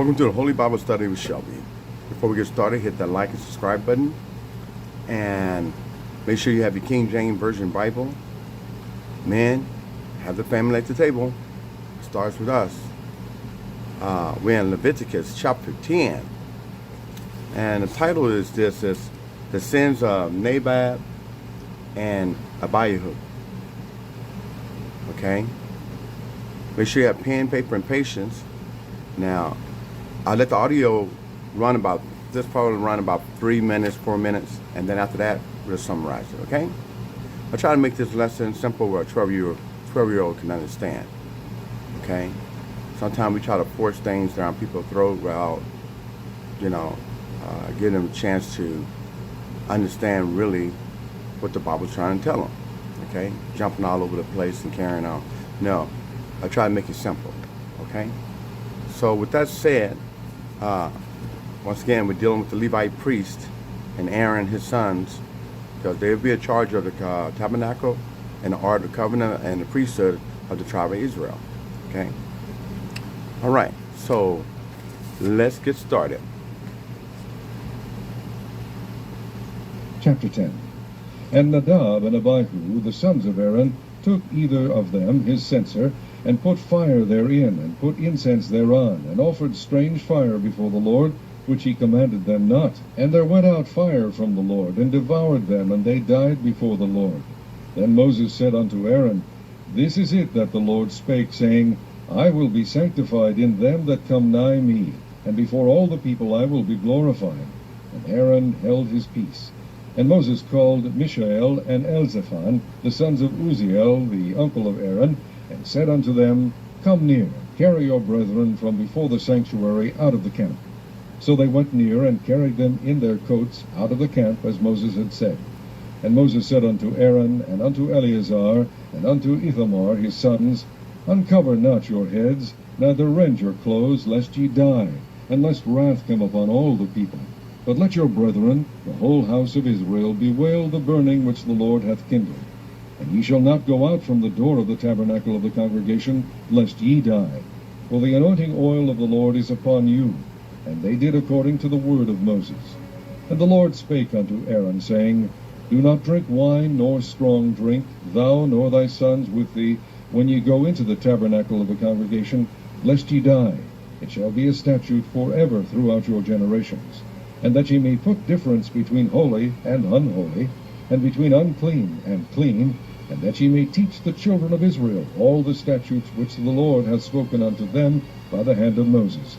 Welcome to the Holy Bible Study with Shelby. Before we get started, hit that like and subscribe button. And make sure you have your King James Version Bible. Men, have the family at the table. It starts with us. We're in Leviticus chapter 10. And the title is The Sins of Nadab and Abihu. Okay? Make sure you have pen, paper, and patience. Now, I'll let the audio run this probably run about 3 minutes, 4 minutes, and then after that, we'll summarize it, okay? I'll try to make this lesson simple where a 12-year-old can understand, okay? Sometimes we try to force things down people's throat without, giving them a chance to understand really what the Bible's trying to tell them, okay? Jumping all over the place and carrying on. No, I try to make it simple, okay? So with that said, once again, we're dealing with the Levite priest and Aaron, his sons, because they will be in charge of the tabernacle and the Ark of the Covenant and the priesthood of the tribe of Israel. Okay? All right, so let's get started. Chapter 10. And Nadab and Abihu, the sons of Aaron, took either of them his censer, and put fire therein, and put incense thereon, and offered strange fire before the Lord, which he commanded them not. And there went out fire from the Lord, and devoured them, and they died before the Lord. Then Moses said unto Aaron, This is it that the Lord spake, saying, I will be sanctified in them that come nigh me, and before all the people I will be glorified. And Aaron held his peace. And Moses called Mishael and Elzaphan, the sons of Uzziel, the uncle of Aaron, and said unto them, Come near, carry your brethren from before the sanctuary out of the camp. So they went near, and carried them in their coats out of the camp, as Moses had said. And Moses said unto Aaron, and unto Eleazar, and unto Ithamar his sons, Uncover not your heads, neither rend your clothes, lest ye die, and lest wrath come upon all the people. But let your brethren, the whole house of Israel, bewail the burning which the Lord hath kindled. And ye shall not go out from the door of the tabernacle of the congregation, lest ye die. For the anointing oil of the Lord is upon you. And they did according to the word of Moses. And the Lord spake unto Aaron, saying, Do not drink wine nor strong drink, thou nor thy sons with thee, when ye go into the tabernacle of the congregation, lest ye die. It shall be a statute forever throughout your generations. And that ye may put difference between holy and unholy, and between unclean and clean, and that ye may teach the children of Israel all the statutes which the Lord hath spoken unto them by the hand of Moses.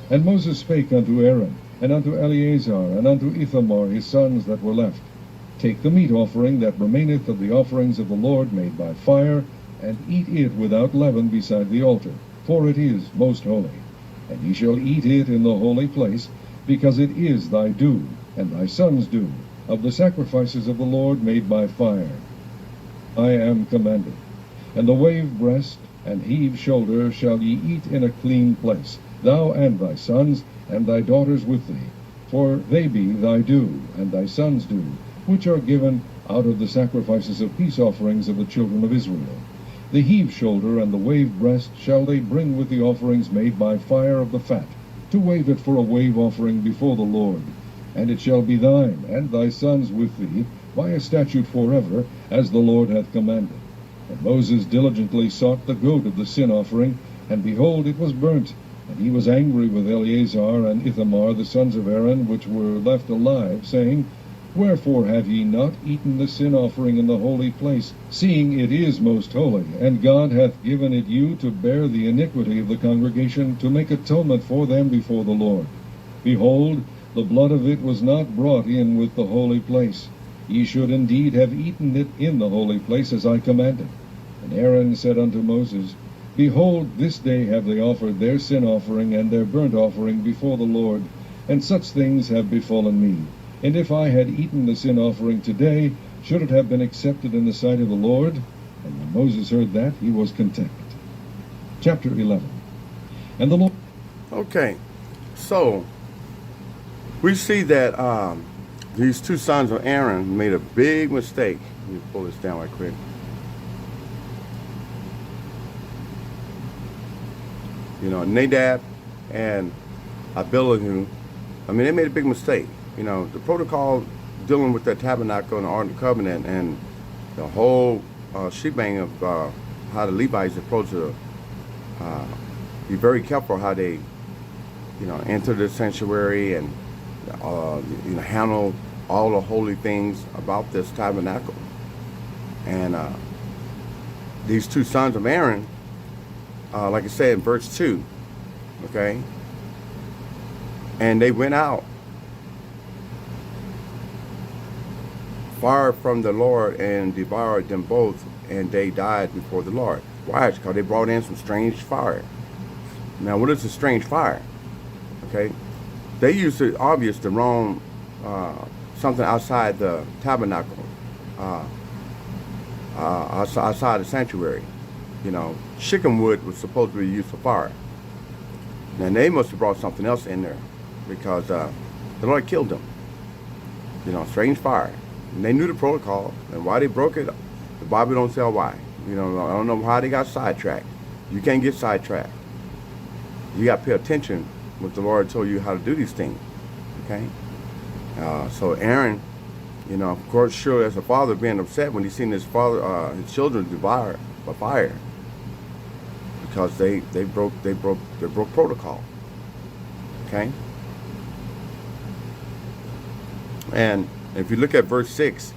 And Moses spake unto Aaron, and unto Eleazar, and unto Ithamar his sons that were left, Take the meat offering that remaineth of the offerings of the Lord made by fire, and eat it without leaven beside the altar, for it is most holy. And ye shall eat it in the holy place, because it is thy due, and thy sons' due, of the sacrifices of the Lord made by fire. I am commanded. And the wave breast and heave shoulder shall ye eat in a clean place, thou and thy sons, and thy daughters with thee, for they be thy due, and thy sons' due, which are given out of the sacrifices of peace offerings of the children of Israel. The heave shoulder and the wave breast shall they bring with the offerings made by fire of the fat, to wave it for a wave offering before the Lord. And it shall be thine, and thy sons with thee, by a statute forever, as the Lord hath commanded. And Moses diligently sought the goat of the sin offering, and behold, it was burnt. And he was angry with Eleazar and Ithamar, the sons of Aaron, which were left alive, saying, Wherefore have ye not eaten the sin offering in the holy place, seeing it is most holy, and God hath given it you to bear the iniquity of the congregation, to make atonement for them before the Lord? Behold, the blood of it was not brought in with the holy place. Ye should indeed have eaten it in the holy place, as I commanded. And Aaron said unto Moses, Behold, this day have they offered their sin offering and their burnt offering before the Lord, and such things have befallen me. And if I had eaten the sin offering today, should it have been accepted in the sight of the Lord? And when Moses heard that, he was content. Chapter 11. And the Lord... Okay, so we see that these two sons of Aaron made a big mistake. Let me pull this down right quick. Nadab and Abihu, I mean, they made a big mistake. You know, the protocol dealing with the tabernacle and the Ark of the Covenant and the whole shebang of how the Levites are supposed to be very careful how they, you know, enter the sanctuary and you know, handle all the holy things about this tabernacle. And these two sons of Aaron, like I said in verse 2, okay, and they went out far from the Lord and devoured them both, and they died before the Lord. Why? Because they brought in some strange fire. Now, what is a strange fire? Okay, they used to obvious the wrong something outside the tabernacle, outside the sanctuary. You know, chicken wood was supposed to be used for fire. Now they must have brought something else in there, because the Lord killed them. You know, strange fire. And they knew the protocol, and why they broke it, the Bible don't tell why. You know, I don't know how they got sidetracked. You can't get sidetracked. You got to pay attention what the Lord told you how to do these things. Okay? So Aaron, you know, of course, sure, as a father being upset when he seen his father, his children devoured by fire, because they broke protocol. Okay? And if you look at verse 6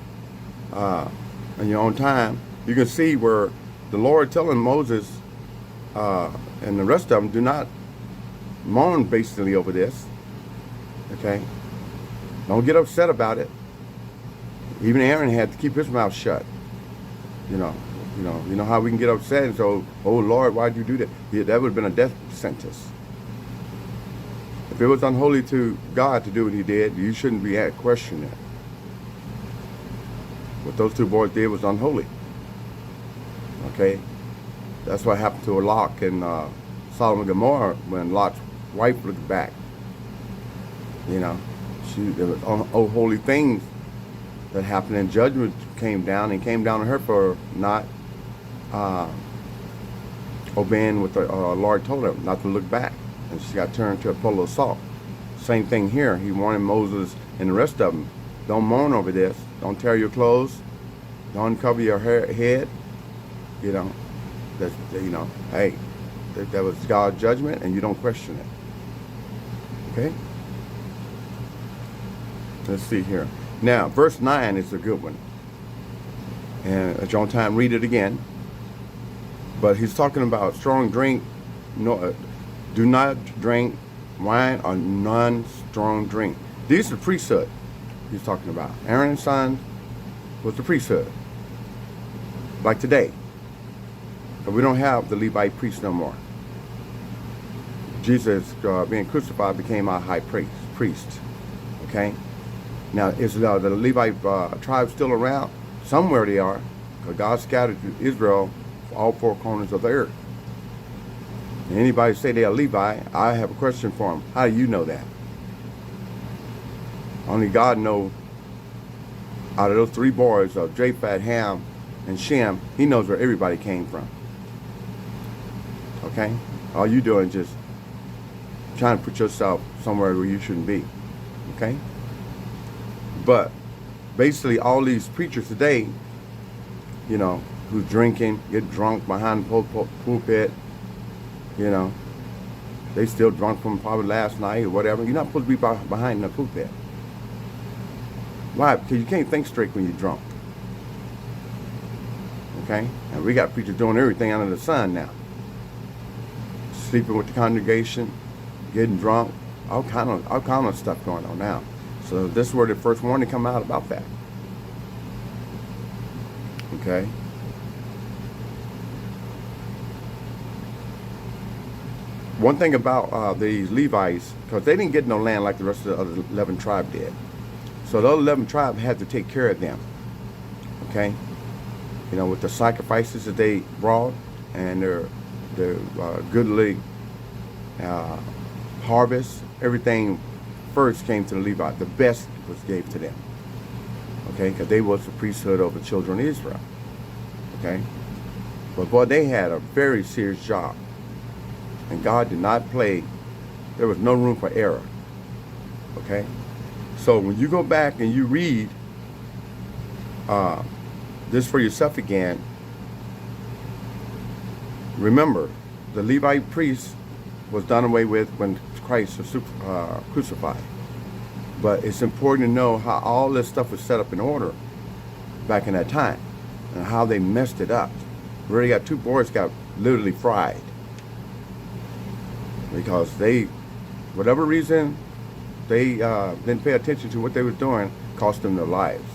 in your own time, you can see where the Lord telling Moses and the rest of them, do not mourn basically over this. Okay? Don't get upset about it. Even Aaron had to keep his mouth shut. You know how we can get upset and so, oh Lord, why'd you do that? Yeah, that would have been a death sentence. If it was unholy to God to do what he did, you shouldn't be questioning it. What those two boys did was unholy. Okay? That's what happened to Lot and Sodom and Gomorrah when Lot's wife looked back. You know, there was unholy things that happened, and judgment came down on her for not obeying what the Lord told her, not to look back. And she got turned to a pillar of salt. Same thing here. He warned Moses and the rest of them, don't mourn over this. Don't tear your clothes. Don't uncover your head. You know, hey, that was God's judgment, and you don't question it. Okay? Let's see here. Now, verse 9 is a good one. And at your own time, read it again. But he's talking about strong drink. No, do not drink wine or non-strong drink. These are the priesthood he's talking about. Aaron's son was the priesthood. Like today. But we don't have the Levite priests no more. Jesus, being crucified, became our high priest. Okay? Now, is the Levite tribe still around? Somewhere they are. Because God scattered Israel for all four corners of the earth. And anybody say they are Levi, I have a question for them. How do you know that? Only God knows. Out of those three boys of Japheth, Ham, and Shem, he knows where everybody came from. Okay? All you doing is just trying to put yourself somewhere where you shouldn't be. Okay? But basically all these preachers today, you know, who's drinking, get drunk behind the pulpit, you know, they still drunk from probably last night or whatever. You're not supposed to be behind the pulpit. Why? Because you can't think straight when you're drunk. Okay? And we got preachers doing everything under the sun now. Sleeping with the congregation, getting drunk, all kind of stuff going on now. So this is where the first warning come out about that. Okay? One thing about these Levites, because they didn't get no land like the rest of the other 11 tribes did. So the other 11 tribes had to take care of them. Okay? You know, with the sacrifices that they brought and their goodly harvest, everything first came to the Levite. The best was gave to them. Okay? Because they was the priesthood over the children of Israel. Okay? But boy, they had a very serious job. And God did not play There was no room for error. Okay? So when you go back and you read this for yourself again, remember, the Levite priest was done away with when Christ was crucified. But it's important to know how all this stuff was set up in order back in that time and how they messed it up. We already got 2 boys got literally fried because they, whatever reason, they didn't pay attention to what they were doing, cost them their lives.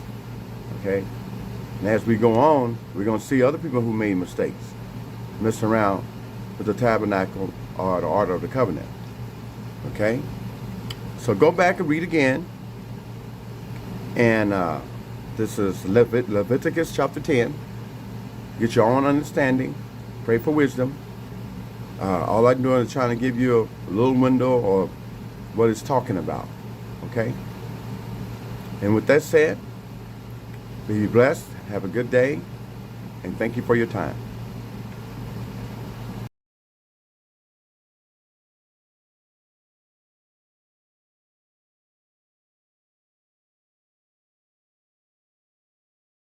Okay? And as we go on, we're going to see other people who made mistakes, mess around with the tabernacle or the Ark of the Covenant. Okay? So go back and read again. And this is Leviticus chapter 10. Get your own understanding. Pray for wisdom. All I'm doing is trying to give you a little window of what it's talking about. Okay? And with that said, be blessed. Have a good day. And thank you for your time.